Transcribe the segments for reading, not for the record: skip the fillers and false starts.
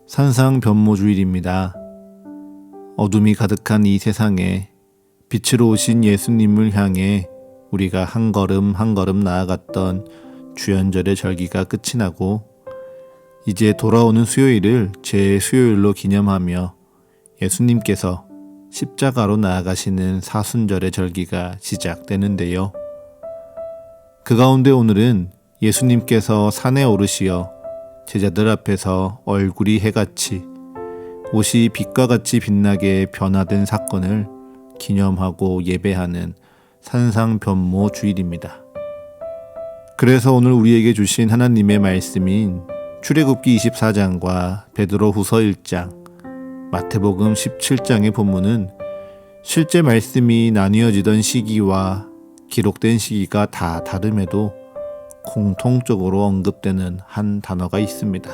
산상변모주일입니다. 어둠이 가득한 이 세상에 빛으로 오신 예수님을 향해 우리가 한 걸음 한 걸음 나아갔던 주연절의 절기가 끝이 나고 이제 돌아오는 수요일을 제 수요일로 기념하며 예수님께서 십자가로 나아가시는 사순절의 절기가 시작되는데요. 그 가운데 오늘은 예수님께서 산에 오르시어 제자들 앞에서 얼굴이 해같이 옷이 빛과 같이 빛나게 변화된 사건을 기념하고 예배하는 산상변모 주일입니다. 그래서 오늘 우리에게 주신 하나님의 말씀인 출애굽기 24장과 베드로후서 1장, 마태복음 17장의 본문은 실제 말씀이 나뉘어지던 시기와 기록된 시기가 다 다름에도 공통적으로 언급되는 한 단어가 있습니다.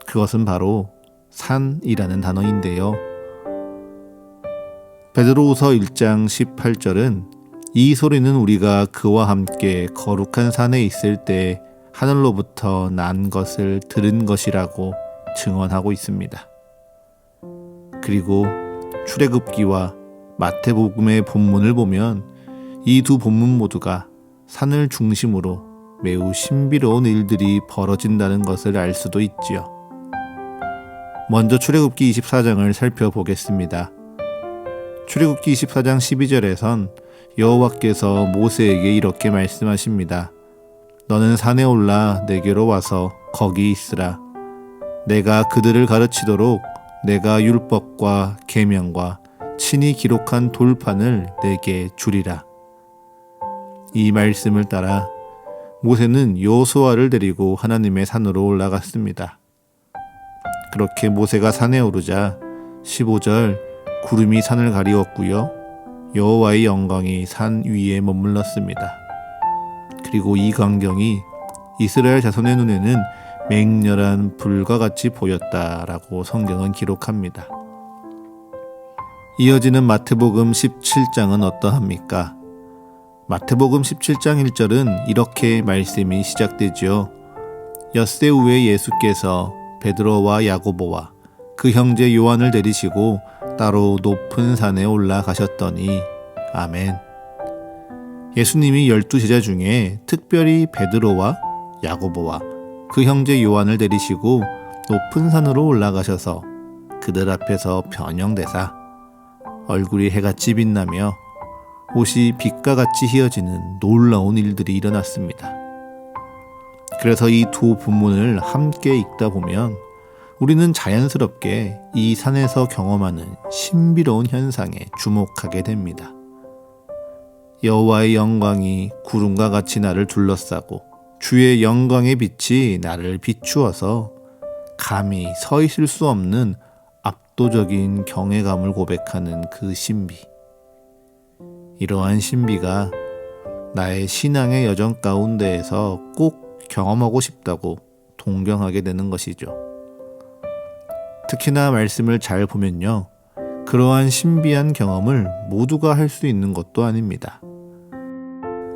그것은 바로 산이라는 단어인데요. 베드로후서 1장 18절은 이 소리는 우리가 그와 함께 거룩한 산에 있을 때 하늘로부터 난 것을 들은 것이라고 증언하고 있습니다. 그리고 출애굽기와 마태복음의 본문을 보면 이 두 본문 모두가 산을 중심으로 매우 신비로운 일들이 벌어진다는 것을 알 수도 있지요. 먼저 출애굽기 24장을 살펴보겠습니다. 출애굽기 24장 12절에선 여호와께서 모세에게 이렇게 말씀하십니다. 너는 산에 올라 내게로 와서 거기 있으라. 내가 그들을 가르치도록 내가 율법과 계명과 친히 기록한 돌판을 내게 주리라. 이 말씀을 따라 모세는 여호수아를 데리고 하나님의 산으로 올라갔습니다. 그렇게 모세가 산에 오르자 15절 구름이 산을 가리웠고요. 여호와의 영광이 산 위에 머물렀습니다. 그리고 이 광경이 이스라엘 자손의 눈에는 맹렬한 불과 같이 보였다라고 성경은 기록합니다. 이어지는 마태복음 17장은 어떠합니까? 마태복음 17장 1절은 이렇게 말씀이 시작되죠. 엿새 후에 예수께서 베드로와 야고보와 그 형제 요한을 데리시고 따로 높은 산에 올라가셨더니 아멘. 예수님이 12제자 중에 특별히 베드로와 야고보와 그 형제 요한을 데리시고 높은 산으로 올라가셔서 그들 앞에서 변형되사 얼굴이 해같이 빛나며 옷이 빛과 같이 휘어지는 놀라운 일들이 일어났습니다. 그래서 이 두 본문을 함께 읽다 보면 우리는 자연스럽게 이 산에서 경험하는 신비로운 현상에 주목하게 됩니다. 여호와의 영광이 구름과 같이 나를 둘러싸고 주의 영광의 빛이 나를 비추어서 감히 서 있을 수 없는 압도적인 경외감을 고백하는 그 신비. 이러한 신비가 나의 신앙의 여정 가운데에서 꼭 경험하고 싶다고 동경하게 되는 것이죠. 특히나 말씀을 잘 보면요. 그러한 신비한 경험을 모두가 할 수 있는 것도 아닙니다.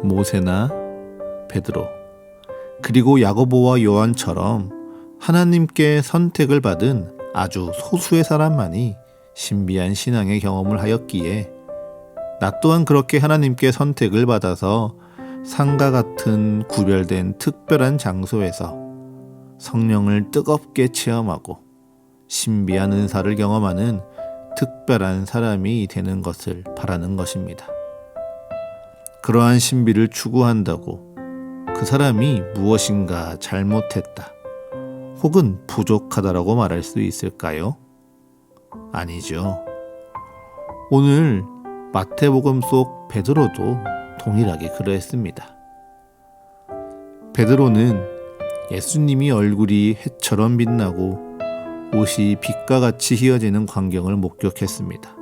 모세나 베드로, 그리고 야고보와 요한처럼 하나님께 선택을 받은 아주 소수의 사람만이 신비한 신앙의 경험을 하였기에 나 또한 그렇게 하나님께 선택을 받아서 산과 같은 구별된 특별한 장소에서 성령을 뜨겁게 체험하고 신비한 은사를 경험하는 특별한 사람이 되는 것을 바라는 것입니다. 그러한 신비를 추구한다고 그 사람이 무엇인가 잘못했다 혹은 부족하다라고 말할 수 있을까요? 아니죠. 오늘 마태복음 속 베드로도 동일하게 그러했습니다. 베드로는 예수님이 얼굴이 해처럼 빛나고 옷이 빛과 같이 휘어지는 광경을 목격했습니다.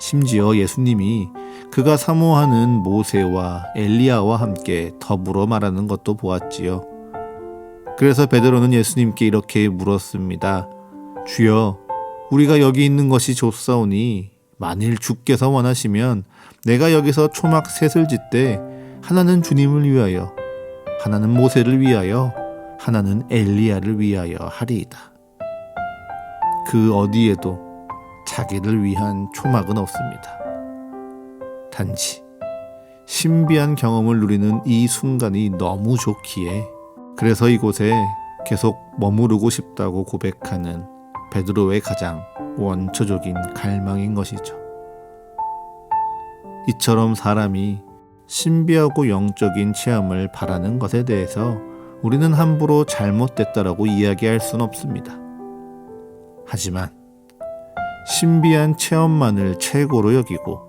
심지어 예수님이 그가 사모하는 모세와 엘리야와 함께 더불어 말하는 것도 보았지요. 그래서 베드로는 예수님께 이렇게 물었습니다. 주여, 우리가 여기 있는 것이 좋사오니 만일 주께서 원하시면 내가 여기서 초막 셋을 짓되 하나는 주님을 위하여, 하나는 모세를 위하여, 하나는 엘리야를 위하여 하리이다. 그 어디에도 자기를 위한 초막은 없습니다. 단지 신비한 경험을 누리는 이 순간이 너무 좋기에 그래서 이곳에 계속 머무르고 싶다고 고백하는 베드로의 가장 원초적인 갈망인 것이죠. 이처럼 사람이 신비하고 영적인 체험을 바라는 것에 대해서 우리는 함부로 잘못됐다라고 이야기할 순 없습니다. 하지만 신비한 체험만을 최고로 여기고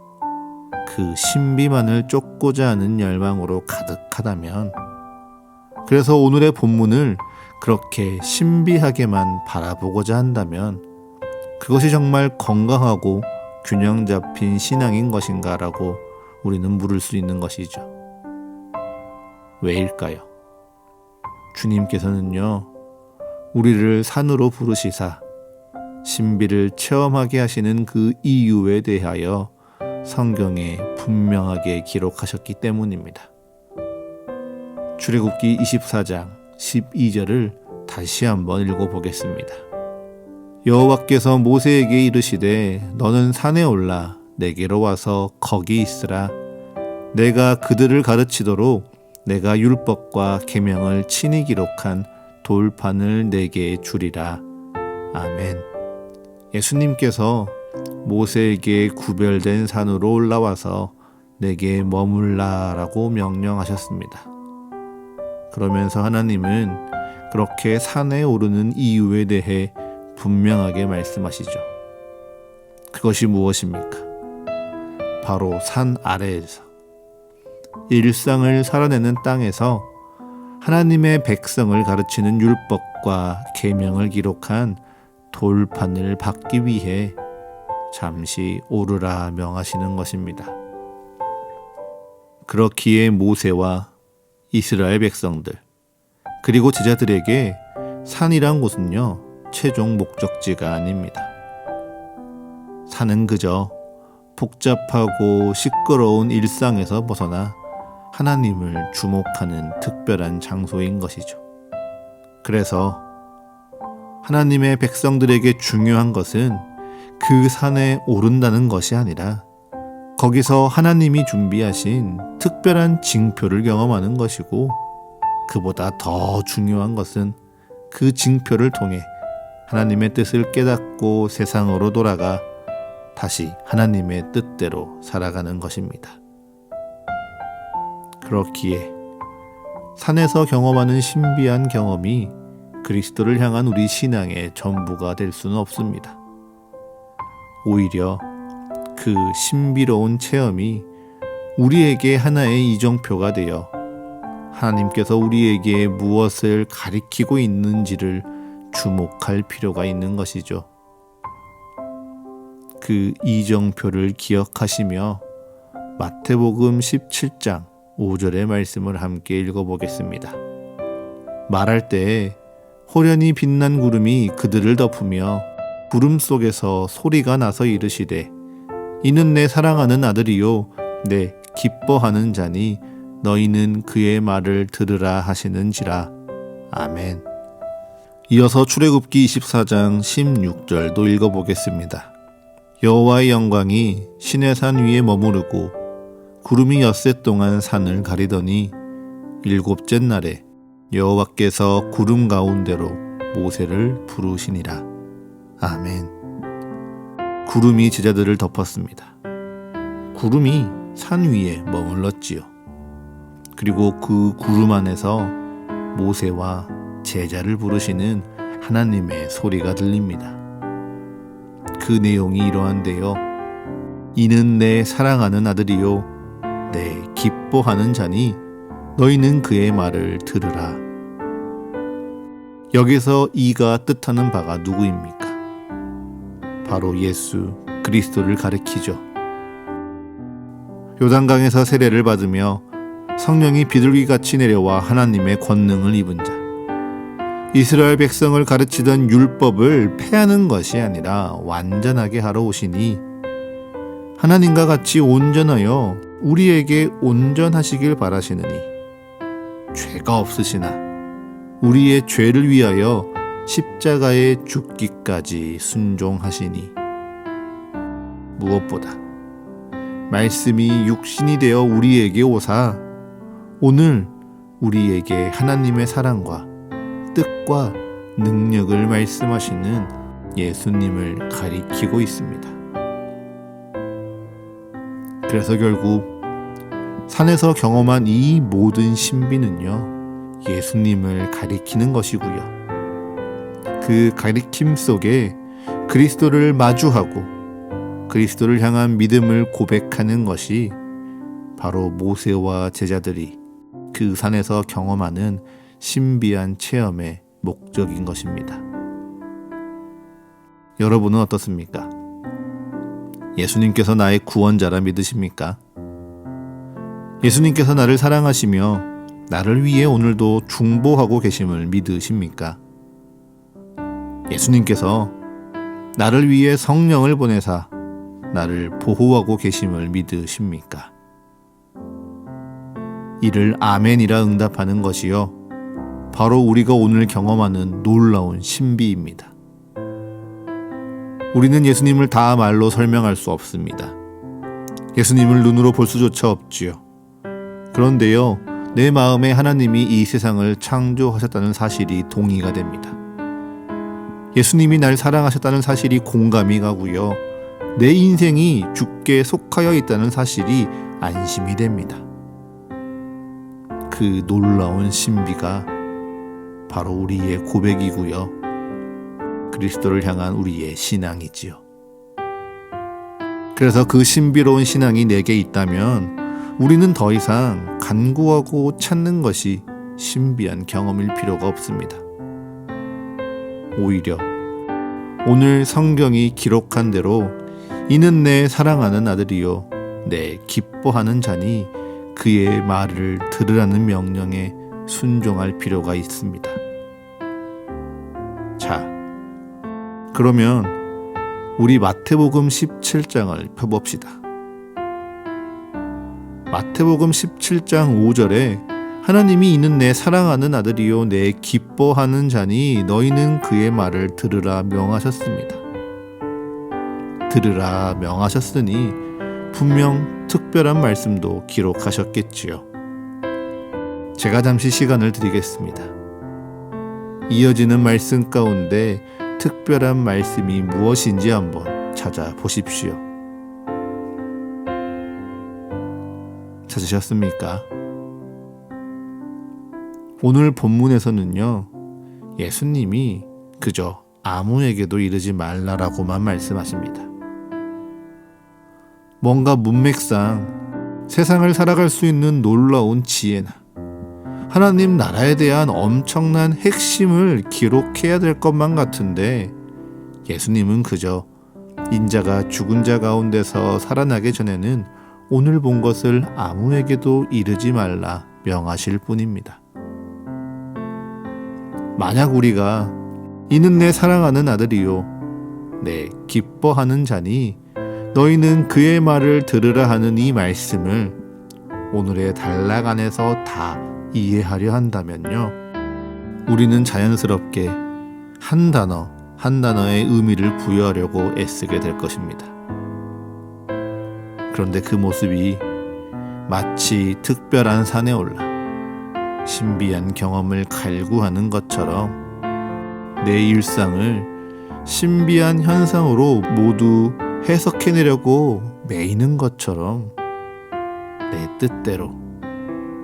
그 신비만을 쫓고자 하는 열망으로 가득하다면, 그래서 오늘의 본문을 그렇게 신비하게만 바라보고자 한다면 그것이 정말 건강하고 균형 잡힌 신앙인 것인가라고 우리는 물을 수 있는 것이죠. 왜일까요? 주님께서는요, 우리를 산으로 부르시사 신비를 체험하게 하시는 그 이유에 대하여 성경에 분명하게 기록하셨기 때문입니다. 출애굽기 24장 12절을 다시 한번 읽어보겠습니다. 여호와께서 모세에게 이르시되 너는 산에 올라 내게로 와서 거기 있으라. 내가 그들을 가르치도록 내가 율법과 계명을 친히 기록한 돌판을 내게 주리라. 아멘. 예수님께서 모세에게 구별된 산으로 올라와서 내게 머물라라고 명령하셨습니다. 그러면서 하나님은 그렇게 산에 오르는 이유에 대해 분명하게 말씀하시죠. 그것이 무엇입니까? 바로 산 아래에서 일상을 살아내는 땅에서 하나님의 백성을 가르치는 율법과 계명을 기록한 돌판을 받기 위해 잠시 오르라 명하시는 것입니다. 그렇기에 모세와 이스라엘 백성들 그리고 제자들에게 산이란 곳은요, 최종 목적지가 아닙니다. 산은 그저 복잡하고 시끄러운 일상에서 벗어나 하나님을 주목하는 특별한 장소인 것이죠. 그래서 하나님의 백성들에게 중요한 것은 그 산에 오른다는 것이 아니라 거기서 하나님이 준비하신 특별한 징표를 경험하는 것이고, 그보다 더 중요한 것은 그 징표를 통해 하나님의 뜻을 깨닫고 세상으로 돌아가 다시 하나님의 뜻대로 살아가는 것입니다. 그렇기에 산에서 경험하는 신비한 경험이 그리스도를 향한 우리 신앙의 전부가 될 수는 없습니다. 오히려 그 신비로운 체험이 우리에게 하나의 이정표가 되어 하나님께서 우리에게 무엇을 가리키고 있는지를 주목할 필요가 있는 것이죠. 그 이정표를 기억하시며 마태복음 17장 5절의 말씀을 함께 읽어보겠습니다. 말할 때에 호련히 빛난 구름이 그들을 덮으며 구름 속에서 소리가 나서 이르시되 이는 내 사랑하는 아들이요 내 기뻐하는 자니 너희는 그의 말을 들으라 하시는지라. 아멘. 이어서 출애굽기 24장 16절도 읽어보겠습니다. 여호와의 영광이 시내산 위에 머무르고 구름이 엿새 동안 산을 가리더니 일곱째 날에 여호와께서 구름 가운데로 모세를 부르시니라. 아멘. 구름이 제자들을 덮었습니다. 구름이 산 위에 머물렀지요. 그리고 그 구름 안에서 모세와 제자를 부르시는 하나님의 소리가 들립니다. 그 내용이 이러한데요. 이는 내 사랑하는 아들이요 내 기뻐하는 자니 너희는 그의 말을 들으라. 여기서 이가 뜻하는 바가 누구입니까? 바로 예수 그리스도를 가리키죠. 요단강에서 세례를 받으며 성령이 비둘기같이 내려와 하나님의 권능을 입은 자, 이스라엘 백성을 가르치던 율법을 폐하는 것이 아니라 완전하게 하러 오시니 하나님과 같이 온전하여 우리에게 온전하시길 바라시느니 죄가 없으시나 우리의 죄를 위하여 십자가에 죽기까지 순종하시니 무엇보다 말씀이 육신이 되어 우리에게 오사 오늘 우리에게 하나님의 사랑과 뜻과 능력을 말씀하시는 예수님을 가리키고 있습니다. 그래서 결국 산에서 경험한 이 모든 신비는요, 예수님을 가리키는 것이고요. 그 가리킴 속에 그리스도를 마주하고 그리스도를 향한 믿음을 고백하는 것이 바로 모세와 제자들이 그 산에서 경험하는 신비한 체험의 목적인 것입니다. 여러분은 어떻습니까? 예수님께서 나의 구원자라 믿으십니까? 예수님께서 나를 사랑하시며 나를 위해 오늘도 중보하고 계심을 믿으십니까? 예수님께서 나를 위해 성령을 보내사 나를 보호하고 계심을 믿으십니까? 이를 아멘이라 응답하는 것이요, 바로 우리가 오늘 경험하는 놀라운 신비입니다. 우리는 예수님을 다 말로 설명할 수 없습니다. 예수님을 눈으로 볼 수조차 없지요. 그런데요, 내 마음에 하나님이 이 세상을 창조하셨다는 사실이 동의가 됩니다. 예수님이 날 사랑하셨다는 사실이 공감이 가고요, 내 인생이 주께 속하여 있다는 사실이 안심이 됩니다. 그 놀라운 신비가 바로 우리의 고백이고요, 그리스도를 향한 우리의 신앙이지요. 그래서 그 신비로운 신앙이 내게 있다면 우리는 더 이상 간구하고 찾는 것이 신비한 경험일 필요가 없습니다. 오히려 오늘 성경이 기록한 대로 이는 내 사랑하는 아들이요 내 기뻐하는 자니 그의 말을 들으라는 명령에 순종할 필요가 있습니다. 자, 그러면 우리 마태복음 17장을 펴봅시다. 마태복음 17장 5절에 하나님이 이는 내 사랑하는 아들이요 내 기뻐하는 자니 너희는 그의 말을 들으라 명하셨습니다. 들으라 명하셨으니 분명 특별한 말씀도 기록하셨겠지요. 제가 잠시 시간을 드리겠습니다. 이어지는 말씀 가운데 특별한 말씀이 무엇인지 한번 찾아보십시오. 찾으셨습니까? 오늘 본문에서는요, 예수님이 그저 아무에게도 이르지 말라라고만 말씀하십니다. 뭔가 문맥상 세상을 살아갈 수 있는 놀라운 지혜나 하나님 나라에 대한 엄청난 핵심을 기록해야 될 것만 같은데 예수님은 그저 인자가 죽은 자 가운데서 살아나기 전에는 오늘 본 것을 아무에게도 이르지 말라 명하실 뿐입니다. 만약 우리가 이는 내 사랑하는 아들이요 내 기뻐하는 자니 너희는 그의 말을 들으라 하는 이 말씀을 오늘의 단락 안에서 다 이해하려 한다면요, 우리는 자연스럽게 한 단어 한 단어의 의미를 부여하려고 애쓰게 될 것입니다. 그런데 그 모습이 마치 특별한 산에 올라 신비한 경험을 갈구하는 것처럼 내 일상을 신비한 현상으로 모두 해석해내려고 매이는 것처럼 내 뜻대로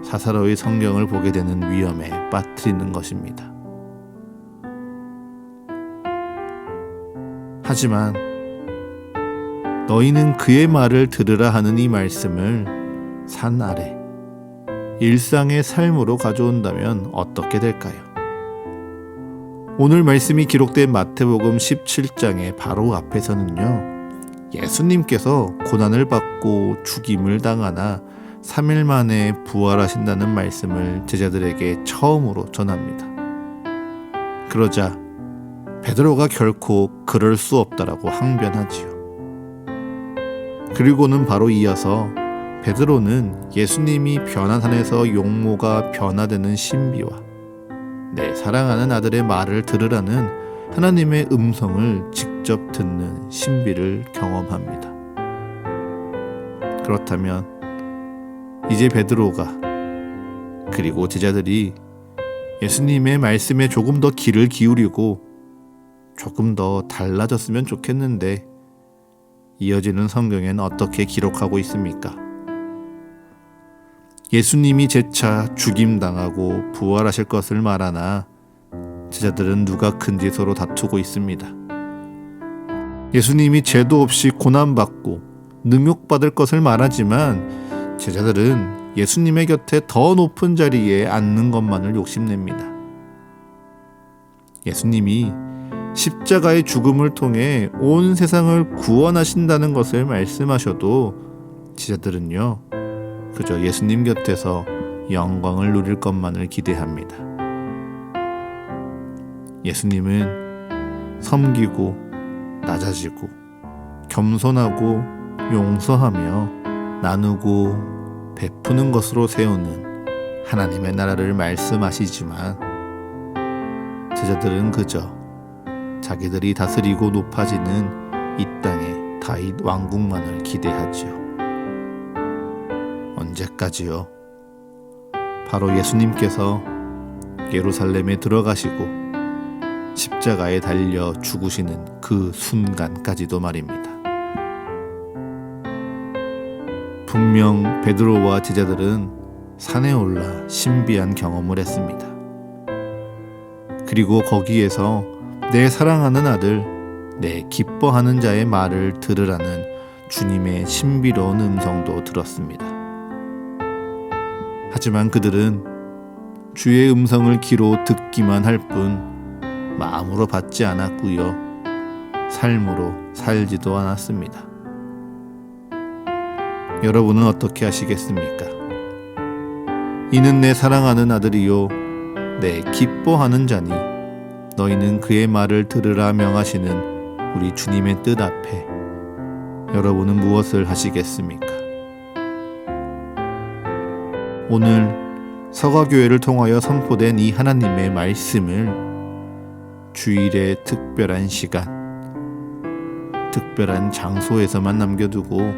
사사로이 성경을 보게 되는 위험에 빠뜨리는 것입니다. 하지만 너희는 그의 말을 들으라 하는 이 말씀을 산 아래 일상의 삶으로 가져온다면 어떻게 될까요? 오늘 말씀이 기록된 마태복음 17장의 바로 앞에서는요, 예수님께서 고난을 받고 죽임을 당하나 3일 만에 부활하신다는 말씀을 제자들에게 처음으로 전합니다. 그러자 베드로가 결코 그럴 수 없다라고 항변하지요. 그리고는 바로 이어서 베드로는 예수님이 변화산에서 용모가 변화되는 신비와 내 사랑하는 아들의 말을 들으라는 하나님의 음성을 직접 듣는 신비를 경험합니다. 그렇다면 이제 베드로가 그리고 제자들이 예수님의 말씀에 조금 더 귀를 기울이고 조금 더 달라졌으면 좋겠는데 이어지는 성경엔 어떻게 기록하고 있습니까? 예수님이 재차 죽임당하고 부활하실 것을 말하나 제자들은 누가 큰지 서로 다투고 있습니다. 예수님이 죄도 없이 고난받고 능욕받을 것을 말하지만 제자들은 예수님의 곁에 더 높은 자리에 앉는 것만을 욕심냅니다. 예수님이 십자가의 죽음을 통해 온 세상을 구원하신다는 것을 말씀하셔도 제자들은요, 그저 예수님 곁에서 영광을 누릴 것만을 기대합니다. 예수님은 섬기고 낮아지고 겸손하고 용서하며 나누고 베푸는 것으로 세우는 하나님의 나라를 말씀하시지만 제자들은 그저 자기들이 다스리고 높아지는 이 땅의 다윗 왕국만을 기대하지요. 언제까지요? 바로 예수님께서 예루살렘에 들어가시고 십자가에 달려 죽으시는 그 순간까지도 말입니다. 분명 베드로와 제자들은 산에 올라 신비한 경험을 했습니다. 그리고 거기에서 내 사랑하는 아들, 내 기뻐하는 자의 말을 들으라는 주님의 신비로운 음성도 들었습니다. 하지만 그들은 주의 음성을 귀로 듣기만 할 뿐 마음으로 받지 않았고요. 삶으로 살지도 않았습니다. 여러분은 어떻게 하시겠습니까? 이는 내 사랑하는 아들이요 내 기뻐하는 자니 너희는 그의 말을 들으라 명하시는 우리 주님의 뜻 앞에 여러분은 무엇을 하시겠습니까? 오늘 서가교회를 통하여 선포된 이 하나님의 말씀을 주일의 특별한 시간, 특별한 장소에서만 남겨두고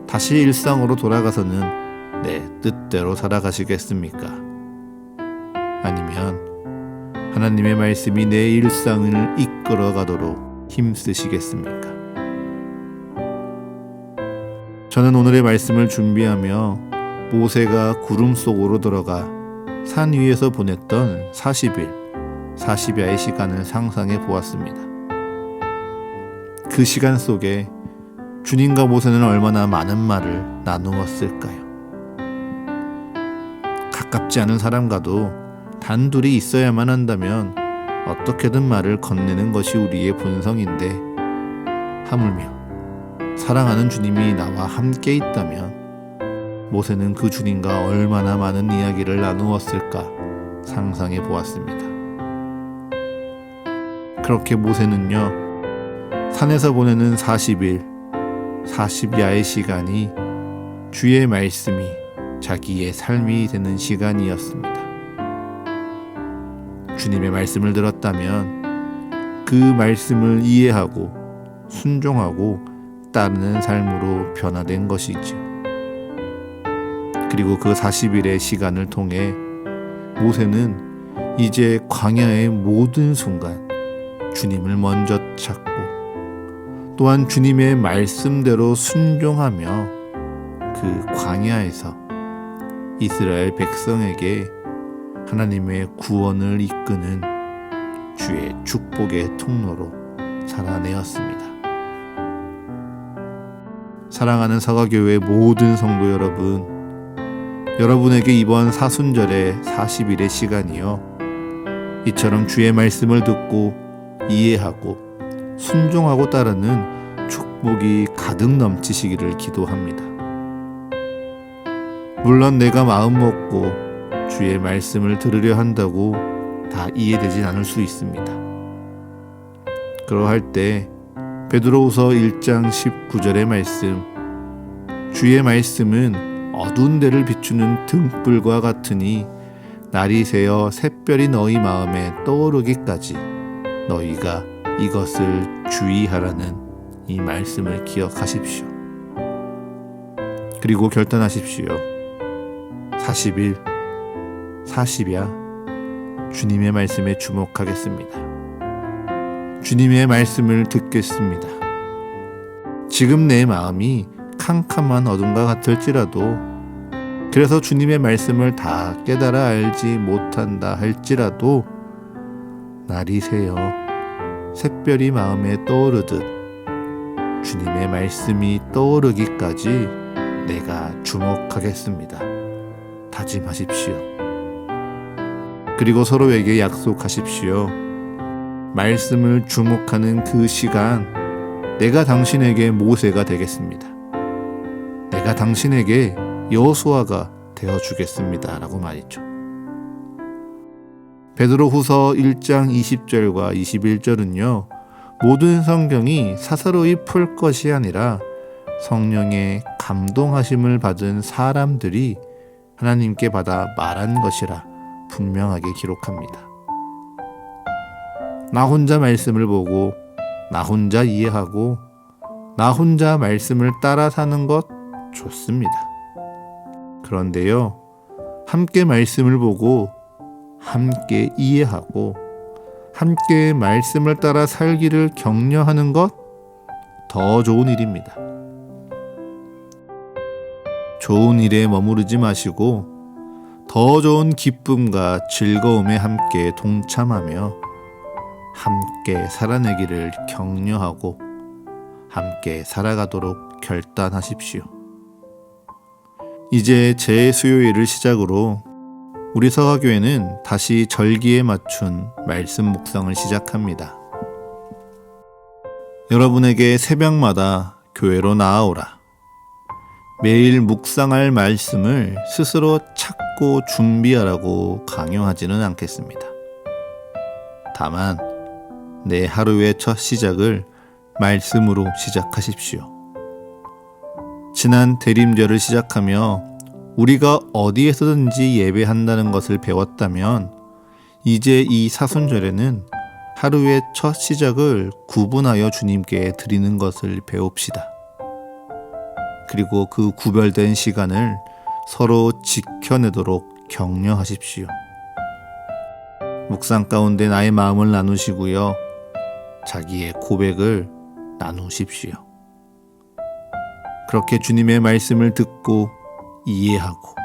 다시 일상으로 돌아가서는 내 뜻대로 살아가시겠습니까? 아니면 하나님의 말씀이 내 일상을 이끌어가도록 힘쓰시겠습니까? 저는 오늘의 말씀을 준비하며 모세가 구름 속으로 들어가 산 위에서 보냈던 40야의 시간을 상상해 보았습니다. 그 시간 속에 주님과 모세는 얼마나 많은 말을 나누었을까요? 가깝지 않은 사람과도 단둘이 있어야만 한다면 어떻게든 말을 건네는 것이 우리의 본성인데 하물며 사랑하는 주님이 나와 함께 있다면 모세는 그 주님과 얼마나 많은 이야기를 나누었을까 상상해 보았습니다. 그렇게 모세는요, 산에서 보내는 40야의 시간이 주의 말씀이 자기의 삶이 되는 시간이었습니다. 주님의 말씀을 들었다면 그 말씀을 이해하고 순종하고 따르는 삶으로 변화된 것이죠. 그리고 그 40일의 시간을 통해 모세는 이제 광야의 모든 순간 주님을 먼저 찾고 또한 주님의 말씀대로 순종하며 그 광야에서 이스라엘 백성에게 하나님의 구원을 이끄는 주의 축복의 통로로 살아내었습니다. 사랑하는 서가교회 모든 성도 여러분, 여러분에게 이번 사순절의 40일의 시간이요, 이처럼 주의 말씀을 듣고 이해하고 순종하고 따르는 축복이 가득 넘치시기를 기도합니다. 물론 내가 마음 먹고 주의 말씀을 들으려 한다고 다 이해되진 않을 수 있습니다. 그러할 때 베드로후서 1장 19절의 말씀, 주의 말씀은 어두운 데를 비추는 등불과 같으니 날이 새어 샛별이 너희 마음에 떠오르기까지 너희가 이것을 주의하라는 이 말씀을 기억하십시오. 그리고 결단하십시오. 40일, 40야 주님의 말씀에 주목하겠습니다. 주님의 말씀을 듣겠습니다. 지금 내 마음이 캄캄한 어둠과 같을지라도, 그래서 주님의 말씀을 다 깨달아 알지 못한다 할지라도 날이 새어 샛별이 마음에 떠오르듯 주님의 말씀이 떠오르기까지 내가 주목하겠습니다. 다짐하십시오. 그리고 서로에게 약속하십시오. 말씀을 주목하는 그 시간, 내가 당신에게 모세가 되겠습니다. 내가 당신에게 여호수아가 되어주겠습니다. 라고 말이죠. 베드로후서 1장 20절과 21절은요. 모든 성경이 사사로이 풀 것이 아니라 성령의 감동하심을 받은 사람들이 하나님께 받아 말한 것이라 분명하게 기록합니다. 나 혼자 말씀을 보고 나 혼자 이해하고 나 혼자 말씀을 따라 사는 것 좋습니다. 그런데요, 함께 말씀을 보고 함께 이해하고 함께 말씀을 따라 살기를 격려하는 것 더 좋은 일입니다. 좋은 일에 머무르지 마시고 더 좋은 기쁨과 즐거움에 함께 동참하며 함께 살아내기를 격려하고 함께 살아가도록 결단하십시오. 이제 제 수요일을 시작으로 우리 서가교회는 다시 절기에 맞춘 말씀 묵상을 시작합니다. 여러분에게 새벽마다 교회로 나아오라. 매일 묵상할 말씀을 스스로 찾고 준비하라고 강요하지는 않겠습니다. 다만 내 하루의 첫 시작을 말씀으로 시작하십시오. 지난 대림절을 시작하며 우리가 어디에서든지 예배한다는 것을 배웠다면 이제 이 사순절에는 하루의 첫 시작을 구분하여 주님께 드리는 것을 배웁시다. 그리고 그 구별된 시간을 서로 지켜내도록 격려하십시오. 묵상 가운데 나의 마음을 나누시고요. 자기의 고백을 나누십시오. 그렇게 주님의 말씀을 듣고 이해하고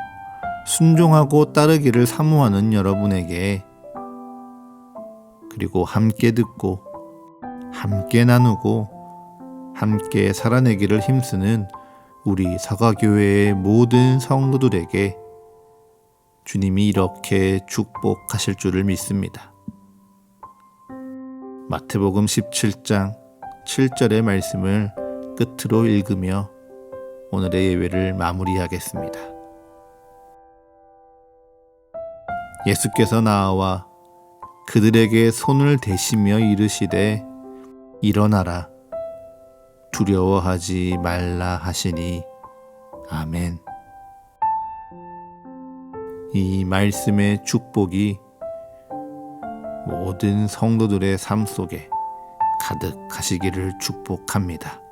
순종하고 따르기를 사모하는 여러분에게, 그리고 함께 듣고 함께 나누고 함께 살아내기를 힘쓰는 우리 사가교회의 모든 성도들에게 주님이 이렇게 축복하실 줄을 믿습니다. 마태복음 17장 7절의 말씀을 끝으로 읽으며 오늘의 예배를 마무리하겠습니다. 예수께서 나와 그들에게 손을 대시며 이르시되 일어나라, 두려워하지 말라 하시니 아멘. 이 말씀의 축복이 모든 성도들의 삶 속에 가득하시기를 축복합니다.